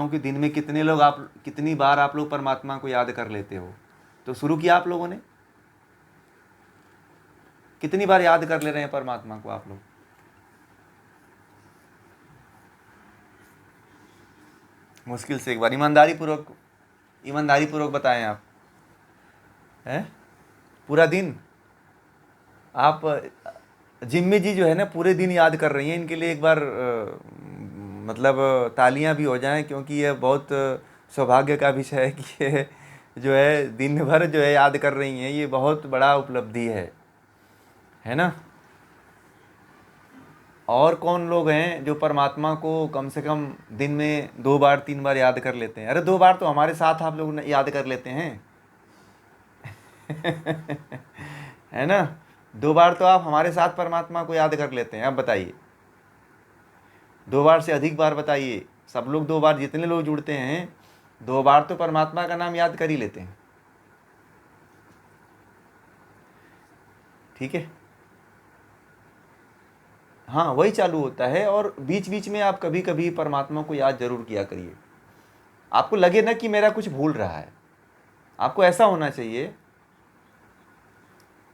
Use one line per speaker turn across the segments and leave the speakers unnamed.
कि दिन में कितनी बार आप लोग परमात्मा को याद कर लेते हो। तो शुरू किया आप लोगों ने, कितनी बार याद कर ले रहे हैं परमात्मा को आप लोग? मुश्किल से एक बार। ईमानदारी पूर्वक बताएं आप। हैं? पूरा दिन आप, जिम्मी जी जो है ना पूरे दिन याद कर रही हैं, इनके लिए एक बार मतलब तालियां भी हो जाएं, क्योंकि ये बहुत सौभाग्य का विषय है कि ये जो है दिन भर जो है याद कर रही हैं। ये बहुत बड़ा उपलब्धि है ना। और कौन लोग हैं जो परमात्मा को कम से कम दिन में 2 बार 3 बार याद कर लेते हैं? अरे 2 बार तो हमारे साथ आप लोग याद कर लेते हैं। है ना, 2 बार तो आप हमारे साथ परमात्मा को याद कर लेते हैं। अब बताइए, 2 बार से अधिक बार बताइए। सब लोग 2 बार, जितने लोग जुड़ते हैं 2 बार तो परमात्मा का नाम याद कर ही लेते हैं। ठीक है, हाँ वही चालू होता है। और बीच बीच में आप कभी कभी परमात्मा को याद जरूर किया करिए। आपको लगे ना कि मेरा कुछ भूल रहा है, आपको ऐसा होना चाहिए।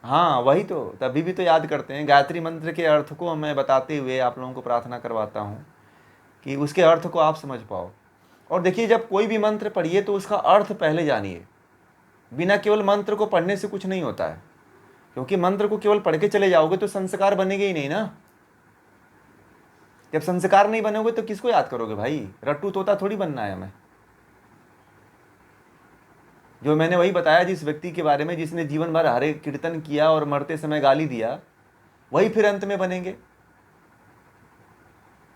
हाँ वही तो, तभी भी तो याद करते हैं। गायत्री मंत्र के अर्थ को मैं बताते हुए आप लोगों को प्रार्थना करवाता हूँ कि उसके अर्थ को आप समझ पाओ। और देखिए, जब कोई भी मंत्र पढ़िए तो उसका अर्थ पहले जानिए। बिना केवल मंत्र को पढ़ने से कुछ नहीं होता है, क्योंकि मंत्र को केवल पढ़ के चले जाओगे तो संस्कार बनेंगे ही नहीं ना। जब संस्कार नहीं बनोगे तो किसको याद करोगे भाई? रट्टू तोता थोड़ी बनना है हमें। जो मैंने वही बताया, जिस व्यक्ति के बारे में जिसने जीवन भर हरे कीर्तन किया और मरते समय गाली दिया, वही फिर अंत में बनेंगे।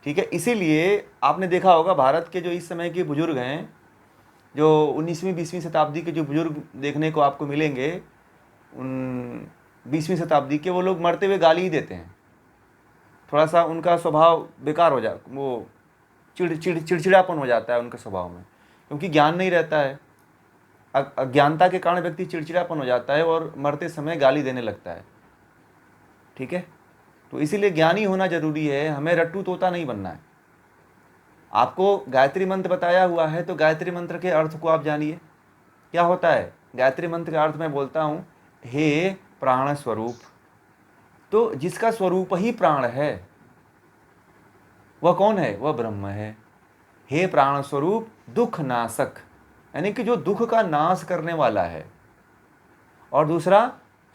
ठीक है, इसीलिए आपने देखा होगा भारत के जो इस समय के बुजुर्ग हैं, जो 19वीं 20वीं शताब्दी के जो बुजुर्ग देखने को आपको मिलेंगे, उन 20वीं शताब्दी के, वो लोग मरते हुए गाली ही देते हैं। थोड़ा सा उनका स्वभाव बेकार हो जा, वो चिड़चिड़ापन हो जाता है उनके स्वभाव में, क्योंकि ज्ञान नहीं रहता है। अज्ञानता के कारण व्यक्ति चिड़चिड़ापन हो जाता है और मरते समय गाली देने लगता है। ठीक है, तो इसीलिए ज्ञानी होना जरूरी है, हमें रट्टू तोता नहीं बनना है। आपको गायत्री मंत्र बताया हुआ है तो गायत्री मंत्र के अर्थ को आप जानिए। क्या होता है गायत्री मंत्र का अर्थ? मैं बोलता हूँ, हे प्राण स्वरूप। तो जिसका स्वरूप ही प्राण है वह कौन है? वह ब्रह्म है। हे प्राण स्वरूप दुख नाशक, यानी कि जो दुख का नाश करने वाला है। और दूसरा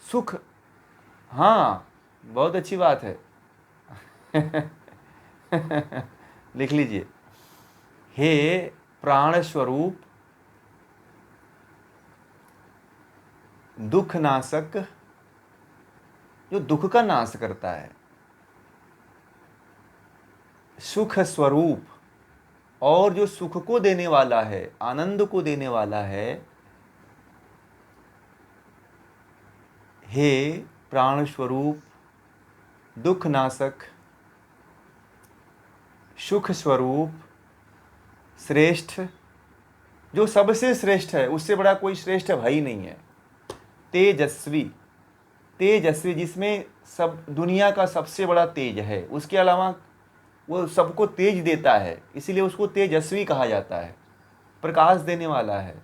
सुख, हाँ बहुत अच्छी बात है। लिख लीजिए, हे प्राण स्वरूप दुख नाशक, जो दुख का नाश करता है। सुख स्वरूप, और जो सुख को देने वाला है, आनंद को देने वाला है। हे प्राण स्वरूप दुख नाशक, सुख स्वरूप, श्रेष्ठ, जो सबसे श्रेष्ठ है, उससे बड़ा कोई श्रेष्ठ भाई नहीं है। तेजस्वी, तेजस्वी जिसमें सब दुनिया का सबसे बड़ा तेज है, उसके अलावा वो सबको तेज देता है, इसीलिए उसको तेजस्वी कहा जाता है। प्रकाश देने वाला है।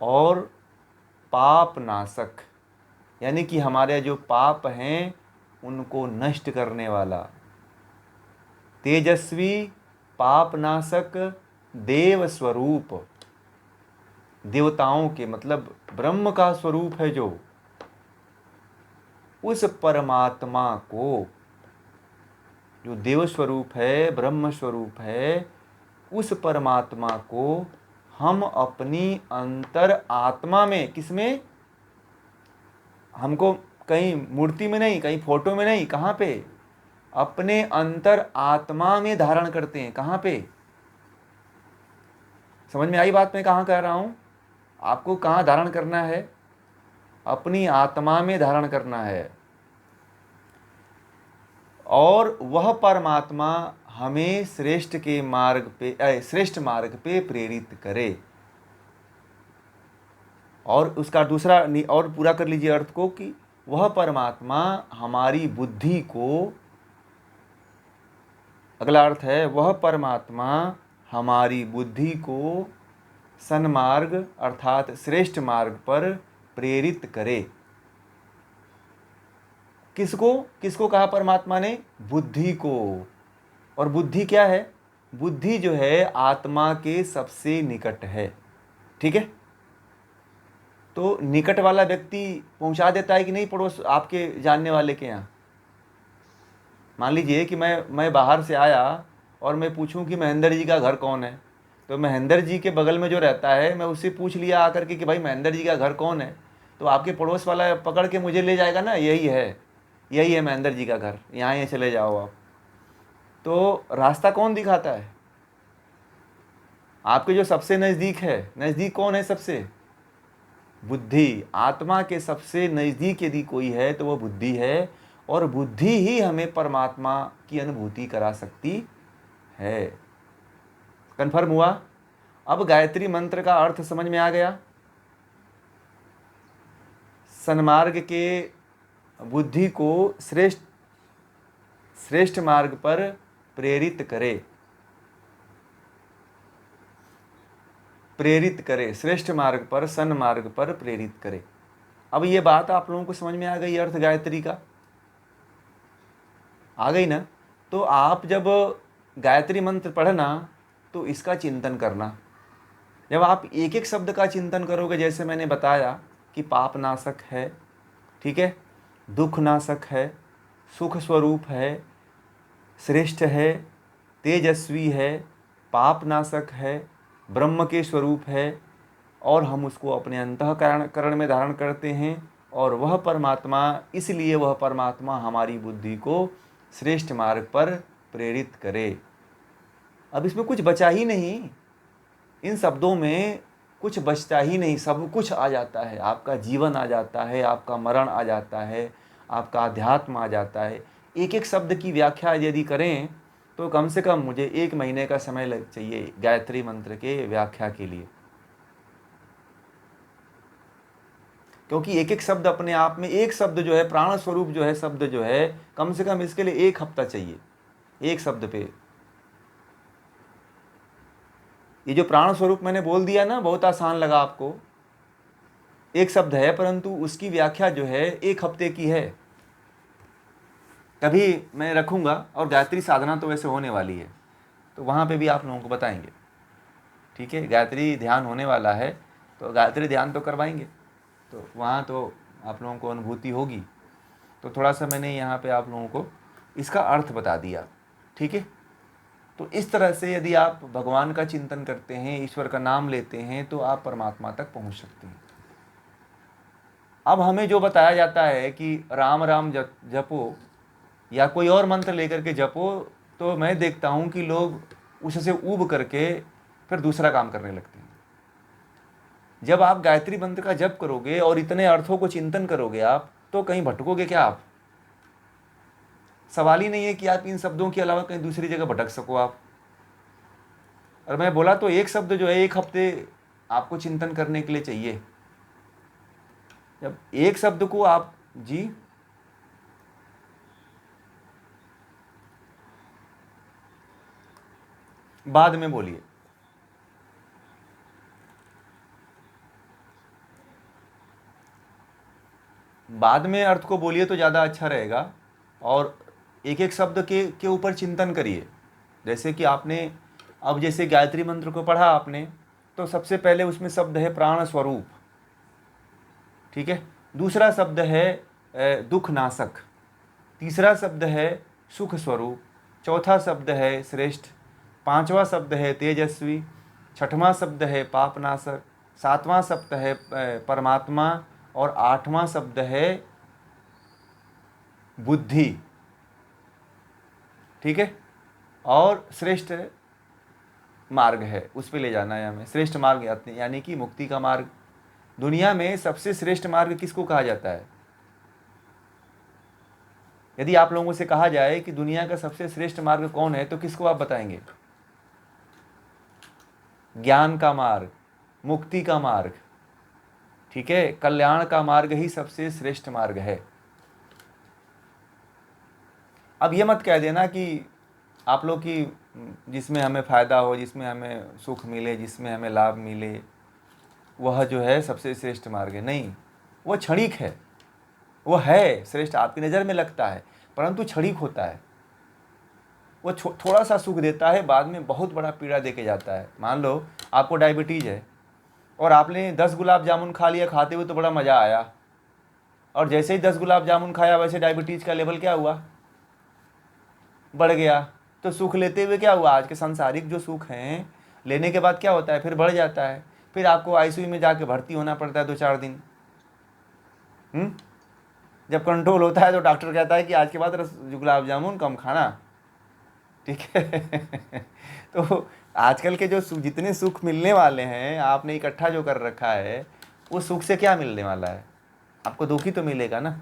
और पाप नाशक, यानी कि हमारे जो पाप हैं उनको नष्ट करने वाला। तेजस्वी, पाप नाशक, देव स्वरूप, देवताओं के मतलब ब्रह्म का स्वरूप है जो, उस परमात्मा को, जो देव स्वरूप है, ब्रह्म स्वरूप है, उस परमात्मा को हम अपनी अंतर आत्मा में, किसमें? हमको कहीं मूर्ति में नहीं, कहीं फोटो में नहीं, कहाँ पे? अपने अंतर आत्मा में धारण करते हैं। कहाँ पे? समझ में आई बात मैं कहाँ कह रहा हूँ? आपको कहाँ धारण करना है? अपनी आत्मा में धारण करना है। और वह परमात्मा हमें श्रेष्ठ मार्ग पे प्रेरित करे। और उसका दूसरा और पूरा कर लीजिए अर्थ को, कि वह परमात्मा हमारी बुद्धि को, अगला अर्थ है, वह परमात्मा हमारी बुद्धि को सन्मार्ग अर्थात श्रेष्ठ मार्ग पर प्रेरित करे। किसको किसको कहा परमात्मा ने? बुद्धि को। और बुद्धि क्या है? बुद्धि जो है आत्मा के सबसे निकट है। ठीक है, तो निकट वाला व्यक्ति पहुंचा देता है कि नहीं पड़ोस आपके जानने वाले के यहाँ? मान लीजिए कि मैं बाहर से आया और मैं पूछूं कि महेंद्र जी का घर कौन है, तो महेंद्र जी के बगल में जो रहता है मैं उससे पूछ लिया आकर के कि भाई महेंद्र जी का घर कौन है, तो आपके पड़ोस वाला पकड़ के मुझे ले जाएगा ना, यही है महेंद्र जी का घर, यहाँ ये चले जाओ आप। तो रास्ता कौन दिखाता है? आपके जो सबसे नज़दीक है, नज़दीक कौन है सबसे? बुद्धि। आत्मा के सबसे नज़दीक यदि कोई है तो वह बुद्धि है, और बुद्धि ही हमें परमात्मा की अनुभूति करा सकती है। कन्फर्म हुआ? अब गायत्री मंत्र का अर्थ समझ में आ गया। सन्मार्ग के बुद्धि को श्रेष्ठ मार्ग पर प्रेरित करे, श्रेष्ठ मार्ग पर, सन्मार्ग पर प्रेरित करे। अब ये बात आप लोगों को समझ में आ गई, अर्थ गायत्री का आ गई ना? तो आप जब गायत्री मंत्र पढ़ना तो इसका चिंतन करना। जब आप एक एक शब्द का चिंतन करोगे, जैसे मैंने बताया कि पाप नाशक है, ठीक है, दुख नाशक है, सुख स्वरूप है, श्रेष्ठ है, तेजस्वी है, पाप नाशक है, ब्रह्म के स्वरूप है, और हम उसको अपने अंतःकरण में धारण करते हैं, और वह परमात्मा, इसलिए वह परमात्मा हमारी बुद्धि को श्रेष्ठ मार्ग पर प्रेरित करे। अब इसमें कुछ बचा ही नहीं, इन शब्दों में कुछ बचता ही नहीं, सब कुछ आ जाता है। आपका जीवन आ जाता है, आपका मरण आ जाता है, आपका अध्यात्म आ जाता है। एक एक शब्द की व्याख्या यदि करें तो कम से कम मुझे 1 महीने का समय लग चाहिए गायत्री मंत्र के व्याख्या के लिए, क्योंकि एक एक शब्द अपने आप में, एक शब्द जो है प्राण स्वरूप जो है शब्द जो है, कम से कम इसके लिए 1 हफ्ता चाहिए एक शब्द पे। ये जो प्राण स्वरूप मैंने बोल दिया ना, बहुत आसान लगा आपको, एक शब्द है, परंतु उसकी व्याख्या जो है 1 हफ्ते की है। कभी मैं रखूँगा, और गायत्री साधना तो वैसे होने वाली है, तो वहाँ पे भी आप लोगों को बताएंगे। ठीक है, गायत्री ध्यान होने वाला है, तो गायत्री ध्यान तो करवाएंगे, तो वहाँ तो आप लोगों को अनुभूति होगी। तो थोड़ा सा मैंने यहाँ पे आप लोगों को इसका अर्थ बता दिया। ठीक है, तो इस तरह से यदि आप भगवान का चिंतन करते हैं, ईश्वर का नाम लेते हैं, तो आप परमात्मा तक पहुँच सकते हैं। अब हमें जो बताया जाता है कि राम राम जपो या कोई और मंत्र लेकर के जपो, तो मैं देखता हूँ कि लोग उससे ऊब करके फिर दूसरा काम करने लगते हैं। जब आप गायत्री मंत्र का जप करोगे और इतने अर्थों को चिंतन करोगे आप, तो कहीं भटकोगे क्या आप? सवाल ही नहीं है कि आप इन शब्दों के अलावा कहीं दूसरी जगह भटक सको आप। और मैं बोला तो एक शब्द जो है 1 हफ्ते आपको चिंतन करने के लिए चाहिए। जब एक शब्द को आप जी बाद में बोलिए, बाद में अर्थ को बोलिए तो ज़्यादा अच्छा रहेगा। और एक एक शब्द के ऊपर चिंतन करिए। जैसे कि आपने अब जैसे गायत्री मंत्र को पढ़ा आपने, तो सबसे पहले उसमें शब्द है प्राण स्वरूप, ठीक है, दूसरा शब्द है दुख नाशक, तीसरा शब्द है सुख स्वरूप, चौथा शब्द है श्रेष्ठ, पांचवा शब्द है तेजस्वी, छठवां शब्द है पापनाशक, सातवां शब्द है परमात्मा, और आठवां शब्द है बुद्धि। ठीक है, और श्रेष्ठ मार्ग है, उस पर ले जाना है हमें। श्रेष्ठ मार्ग यानी कि मुक्ति का मार्ग। दुनिया में सबसे श्रेष्ठ मार्ग किसको कहा जाता है? यदि आप लोगों से कहा जाए कि दुनिया का सबसे श्रेष्ठ मार्ग कौन है, तो किसको आप बताएंगे? ज्ञान का मार्ग, मुक्ति का मार्ग, ठीक है, कल्याण का मार्ग ही सबसे श्रेष्ठ मार्ग है। अब ये मत कह देना कि आप लोग की जिसमें हमें फ़ायदा हो, जिसमें हमें सुख मिले, जिसमें हमें लाभ मिले, वह जो है सबसे श्रेष्ठ मार्ग है। नहीं, वो क्षणिक है, वो है श्रेष्ठ, आपकी नज़र में लगता है, परंतु क्षणिक होता है। वो थोड़ा सा सुख देता है, बाद में बहुत बड़ा पीड़ा दे के जाता है। मान लो आपको डायबिटीज़ है और आपने 10 गुलाब जामुन खा लिया, खाते हुए तो बड़ा मज़ा आया, और जैसे ही 10 गुलाब जामुन खाया वैसे डायबिटीज़ का लेवल क्या हुआ, बढ़ गया। तो सुख लेते हुए क्या हुआ, आज के सांसारिक जो सुख हैं लेने के बाद क्या होता है, फिर बढ़ जाता है, फिर आपको आईसीयू में जाके भर्ती होना पड़ता है 2-4 दिन। जब कंट्रोल होता है तो डॉक्टर कहता है कि आज के बाद गुलाब जामुन कम खाना, ठीक है। तो आजकल के जो जितने सुख मिलने वाले हैं, आपने इकट्ठा जो कर रखा है, उस सुख से क्या मिलने वाला है, आपको दुख ही तो मिलेगा ना।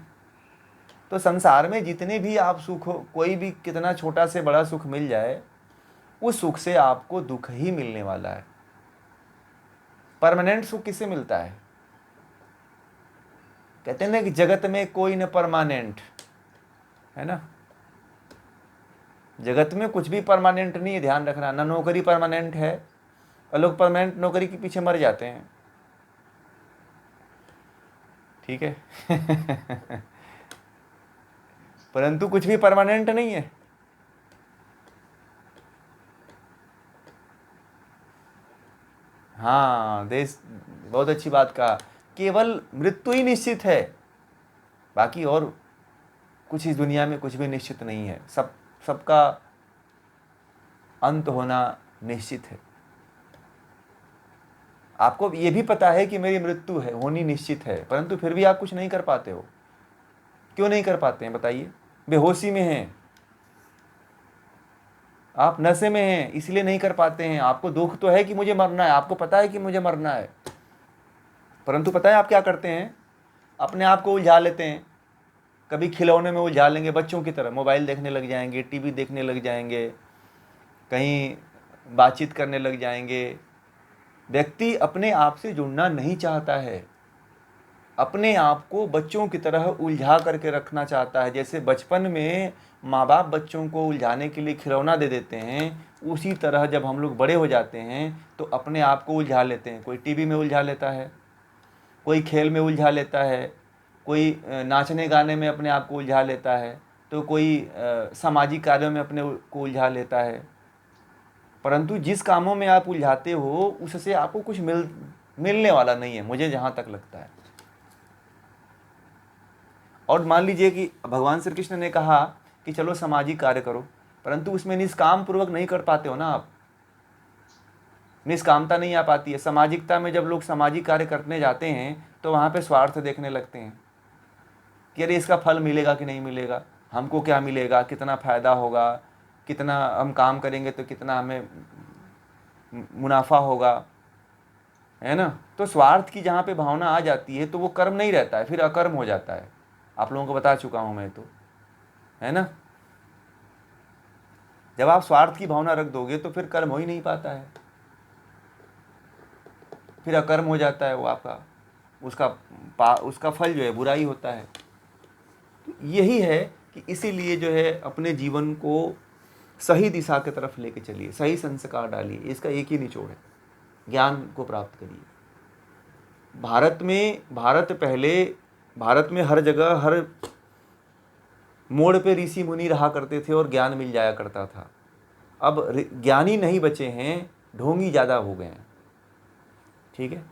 तो संसार में जितने भी आप सुख हो, कोई भी कितना छोटा से बड़ा सुख मिल जाए, उस सुख से आपको दुख ही मिलने वाला है। परमानेंट सुख किससे मिलता है, कहते हैं ना कि जगत में कोई न परमानेंट है ना, जगत में कुछ भी परमानेंट नहीं है, ध्यान रखना। ना नौकरी परमानेंट है, और लोग परमानेंट नौकरी के पीछे मर जाते हैं, ठीक है। परंतु कुछ भी परमानेंट नहीं है। हाँ, देश, बहुत अच्छी बात कहा, केवल मृत्यु ही निश्चित है, बाकी और कुछ इस दुनिया में कुछ भी निश्चित नहीं है। सबका अंत होना निश्चित है। आपको ये भी पता है कि मेरी मृत्यु है, होनी निश्चित है, परंतु फिर भी आप कुछ नहीं कर पाते हो। क्यों नहीं कर पाते हैं बताइए? बेहोशी में हैं, आप नशे में हैं, इसलिए नहीं कर पाते हैं। आपको दुख तो है कि मुझे मरना है, आपको पता है कि मुझे मरना है, परंतु पता है आप क्या करते हैं, अपने आप को उलझा लेते हैं। कभी खिलौने में उलझा लेंगे, बच्चों की तरह मोबाइल देखने लग जाएंगे, टीवी देखने लग जाएंगे, कहीं बातचीत करने लग जाएंगे। व्यक्ति अपने आप से जुड़ना नहीं चाहता है, अपने आप को बच्चों की तरह उलझा करके रखना चाहता है। जैसे बचपन में माँ बाप बच्चों को उलझाने के लिए खिलौना दे देते हैं, उसी तरह जब हम लोग बड़े हो जाते हैं तो अपने आप को उलझा लेते हैं। कोई टीवी में उलझा लेता है, कोई खेल में उलझा लेता है, कोई नाचने गाने में अपने आप को उलझा लेता है, तो कोई सामाजिक कार्यों में अपने को उलझा लेता है। परंतु जिस कामों में आप उलझाते हो उससे आपको कुछ मिलने वाला नहीं है, मुझे जहाँ तक लगता है। और मान लीजिए कि भगवान श्री कृष्ण ने कहा कि चलो सामाजिक कार्य करो, परंतु उसमें निष्काम पूर्वक नहीं कर पाते हो ना आप, निष्कामता नहीं आ पाती है। सामाजिकता में जब लोग सामाजिक कार्य करने जाते हैं तो वहाँ पे स्वार्थ देखने लगते हैं कि अरे इसका फल मिलेगा कि नहीं मिलेगा, हमको क्या मिलेगा, कितना फ़ायदा होगा, कितना हम काम करेंगे तो कितना हमें मुनाफा होगा, है ना। तो स्वार्थ की जहाँ पे भावना आ जाती है तो वो कर्म नहीं रहता है, फिर अकर्म हो जाता है। आप लोगों को बता चुका हूँ मैं तो, है ना। जब आप स्वार्थ की भावना रख दोगे तो फिर कर्म हो ही नहीं पाता है, फिर अकर्म हो जाता है वो आपका, उसका फल जो है बुराई होता है। तो यही है कि इसीलिए जो है अपने जीवन को सही दिशा की तरफ लेके चलिए, सही संस्कार डालिए, इसका एक ही निचोड़ है, ज्ञान को प्राप्त करिए। भारत में हर जगह हर मोड़ पे ऋषि मुनि रहा करते थे और ज्ञान मिल जाया करता था। अब ज्ञानी नहीं बचे हैं, ढोंगी ज़्यादा हो गए हैं, ठीक है।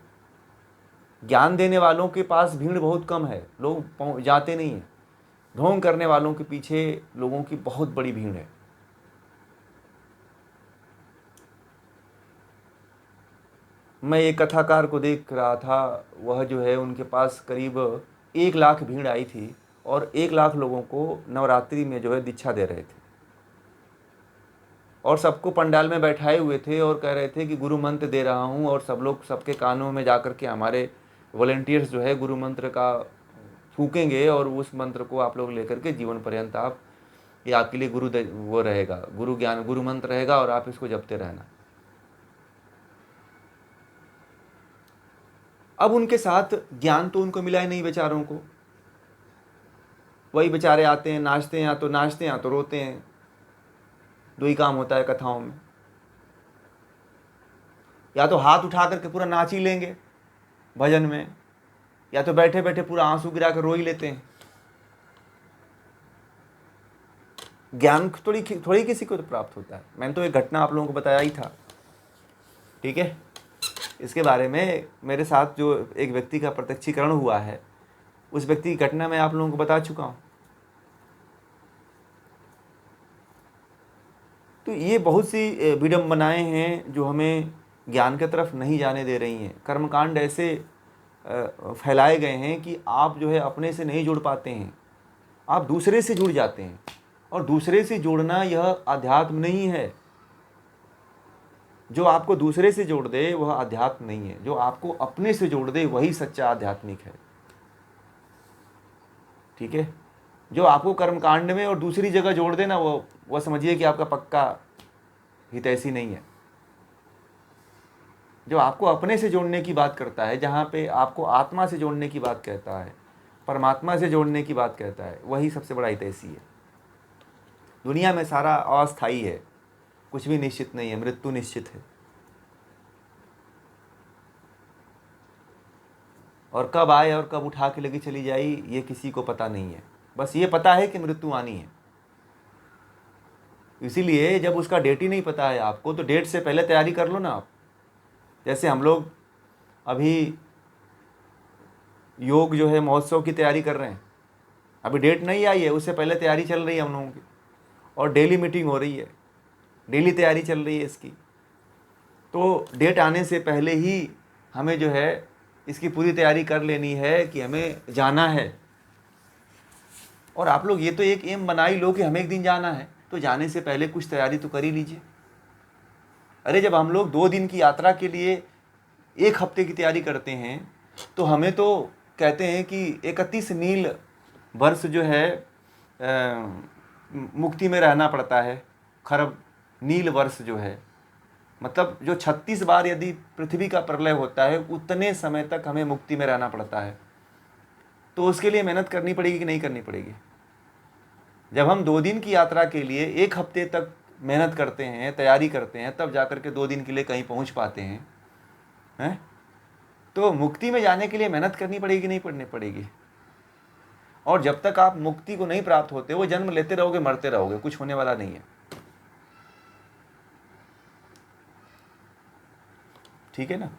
ज्ञान देने वालों के पास भीड़ बहुत कम है, लोग जाते नहीं हैं, ढोंग करने वालों के पीछे लोगों की बहुत बड़ी भीड़ है। मैं एक कथाकार को देख रहा था, वह जो है उनके पास करीब 1 लाख भीड़ आई थी और 1 लाख लोगों को नवरात्रि में जो है दीक्षा दे रहे थे, और सबको पंडाल में बैठाए हुए थे और कह रहे थे कि गुरु मंत्र दे रहा हूँ, और सब लोग सबके कानों में जा कर के हमारे वॉलेंटियर्स जो है गुरु मंत्र का फूकेंगे, और उस मंत्र को आप लोग लेकर के जीवन पर्यंत आप, ये आपके लिए वो रहेगा, गुरु मंत्र रहेगा और आप इसको जपते रहना। अब उनके साथ ज्ञान तो उनको मिला ही नहीं बेचारों को, वही बेचारे आते हैं, नाचते हैं, या तो नाचते हैं या तो रोते हैं। दो ही काम होता है कथाओं में, या तो हाथ उठा करके पूरा नाच ही लेंगे भजन में, या तो बैठे बैठे पूरा आंसू गिरा कर रो ही लेते हैं। ज्ञान थोड़ी थोड़ी किसी को तो प्राप्त होता है। मैंने तो एक घटना आप लोगों को बताया ही था, ठीक है। इसके बारे में मेरे साथ जो एक व्यक्ति का प्रत्यक्षीकरण हुआ है, उस व्यक्ति की घटना मैं आप लोगों को बता चुका हूँ। तो ये बहुत सी विडंबनाएं हैं जो हमें ज्ञान की तरफ नहीं जाने दे रही हैं। कर्मकांड ऐसे फैलाए गए हैं कि आप जो है अपने से नहीं जुड़ पाते हैं, आप दूसरे से जुड़ जाते हैं, और दूसरे से जुड़ना यह अध्यात्म नहीं है। जो आपको दूसरे से जोड़ दे वह अध्यात्म नहीं है, जो आपको अपने से जोड़ दे वही सच्चा आध्यात्मिक है, ठीक है। जो आपको कर्मकांड में और दूसरी जगह जोड़ दे ना, वह समझिए कि आपका पक्का हितैषी नहीं है। जो आपको अपने से जोड़ने की बात करता है, जहाँ पे आपको आत्मा से जोड़ने की बात कहता है, परमात्मा से जोड़ने की बात कहता है, वही सबसे बड़ा हितैषी है। दुनिया में सारा अस्थायी है, कुछ भी निश्चित नहीं है, मृत्यु निश्चित है, और कब आए और कब उठा के लेके चली जाए ये किसी को पता नहीं है। बस ये पता है कि मृत्यु आनी है। इसीलिए जब उसका डेट ही नहीं पता है आपको, तो डेट से पहले तैयारी कर लो ना आप। जैसे हम लोग अभी योग जो है महोत्सव की तैयारी कर रहे हैं, अभी डेट नहीं आई है, उससे पहले तैयारी चल रही है हम लोगों की, और डेली मीटिंग हो रही है, डेली तैयारी चल रही है इसकी। तो डेट आने से पहले ही हमें जो है इसकी पूरी तैयारी कर लेनी है कि हमें जाना है। और आप लोग ये तो एक एम बना ही लो कि हमें एक दिन जाना है, तो जाने से पहले कुछ तैयारी तो कर ही लीजिए। अरे जब हम लोग 2 दिन की यात्रा के लिए 1 हफ्ते की तैयारी करते हैं, तो हमें तो कहते हैं कि 31 नील वर्ष जो है मुक्ति में रहना पड़ता है। खरब नील वर्ष जो है, मतलब जो 36 बार यदि पृथ्वी का प्रलय होता है, उतने समय तक हमें मुक्ति में रहना पड़ता है। तो उसके लिए मेहनत करनी पड़ेगी कि नहीं करनी पड़ेगी? जब हम 2 दिन की यात्रा के लिए 1 हफ्ते तक मेहनत करते हैं, तैयारी करते हैं, तब जाकर के 2 दिन के लिए कहीं पहुंच पाते हैं। तो मुक्ति में जाने के लिए मेहनत करनी पड़ेगी कि नहीं पड़नी पड़ेगी? और जब तक आप मुक्ति को नहीं प्राप्त होते, वो जन्म लेते रहोगे, मरते रहोगे, कुछ होने वाला नहीं है, ठीक है ना।